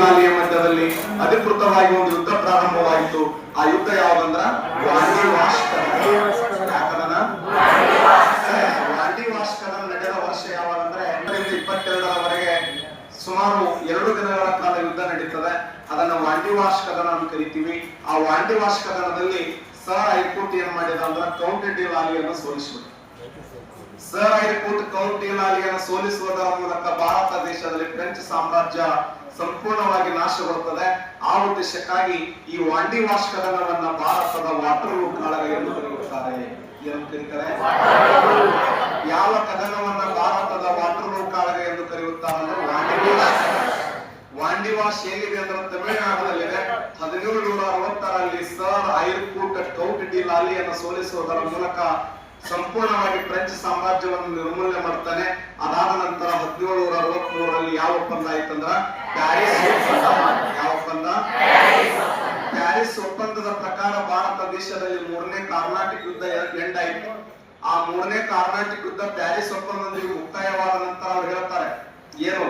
ಲಾಲಿಯ ಮಧ್ಯದಲ್ಲಿ ಅಧಿಕೃತವಾಗಿ ಒಂದು ಯುದ್ಧ ಪ್ರಾರಂಭವಾಯಿತು. ಆ ಯುದ್ಧ ಯಾವ್ದಂದ್ರ ವಾಂಡಿವಾಶ್ ಕದನ. ವಾಂಡಿವಾಶ್ ಕದನ ನಡೆದ ವರ್ಷ ಯಾವಾಗಂದ್ರೆ 22ರವರೆಗೆ ಸುಮಾರು 2 ದಿನಗಳ ಕಾಲ ಯುದ್ಧ ನಡೀತದೆ. ಅದನ್ನ ವಾಂಡಿವಾಶ್ ಕದನ ಅಂತ ಕರಿತೀವಿ. ಆ ವಾಂಡಿವಾಶ್ ಕದನದಲ್ಲಿ ಸರ್ ಹೈಕೋರ್ಟ್ ಏನ್ ಮಾಡಿದ ಅಂದ್ರೆ ಕೌಂಟ್ ಡಿ ಲಾಲಿಯನ್ನು ಸೋಲಿಸಿಬಿಟ್ಟು ಸರ್ ಹೈಕೋರ್ಟ್ ಕೌಂಟ್ ಡಿ ಲಾಲಿಯನ್ನು ಸೋಲಿಸುವುದರ ಮೂಲಕ ಭಾರತ ದೇಶದಲ್ಲಿ ಫ್ರೆಂಚ್ ಸಾಮ್ರಾಜ್ಯ ಸಂಪೂರ್ಣವಾಗಿ ನಾಶಗೊಳ್ಳುತ್ತದೆ. ಆ ಉದ್ದೇಶಕ್ಕಾಗಿ ಈ ವಾಂಡಿವಾಶ್ ಕದನವನ್ನ ಭಾರತದ ವಾಟರ್ಲೂ ಕಾಳಗ ಎಂದು ಕರೆಯುತ್ತಾರೆ. ಏನು ಕರೀತಾರೆ? ಯಾವ ಕದನವನ್ನ ಭಾರತದ ವಾಟರ್ಲೂ ಕಾಳಗ ಎಂದು ಕರೆಯುತ್ತಾರೆ ಅಂದ್ರೆ ವಾಂಡಿವಾಶ್ ಎಲ್ಲಿದೆ ಅಂದ್ರೆ ತಮಿಳುನಾಡಿನಲ್ಲಿದೆ. 1760ರಲ್ಲಿ ಸರ್ ಹೈಕೋರ್ಟ್ ಕೌಂಟ್ ಡಿ ಲಾಲಿಯನ್ನು ಸೋಲಿಸುವುದರ ಮೂಲಕ ಸಂಪೂರ್ಣವಾಗಿ ಫ್ರೆಂಚ್ ಸಾಮ್ರಾಜ್ಯವನ್ನು ನಿರ್ಮೂಲನೆ ಮಾಡ್ತಾನೆ. ಅದಾದ ನಂತರ 1763ರಲ್ಲಿ ಯಾವ ಒಪ್ಪಂದ ಆಯ್ತಂದ್ರ ಪ್ಯಾರಿಸ್ ಒಪ್ಪಂದ. ಯಾವ ಒಪ್ಪಂದ? ಪ್ಯಾರಿಸ್ ಒಪ್ಪಂದದ ಪ್ರಕಾರ ಭಾರತ ದೇಶದಲ್ಲಿ 3ನೇ ಕಾರ್ನಾಟಿಕ್ ಯುದ್ಧ ಎಂಡ್ ಆಯ್ತು. ಆ 3ನೇ ಕಾರ್ನಾಟಿಕ್ ಯುದ್ಧ ಪ್ಯಾರಿಸ್ ಒಪ್ಪಂದದೊಂದಿಗೆ ಮುಕ್ತಾಯವಾದ ನಂತರ ಅವ್ರು ಹೇಳ್ತಾರೆ ಏನು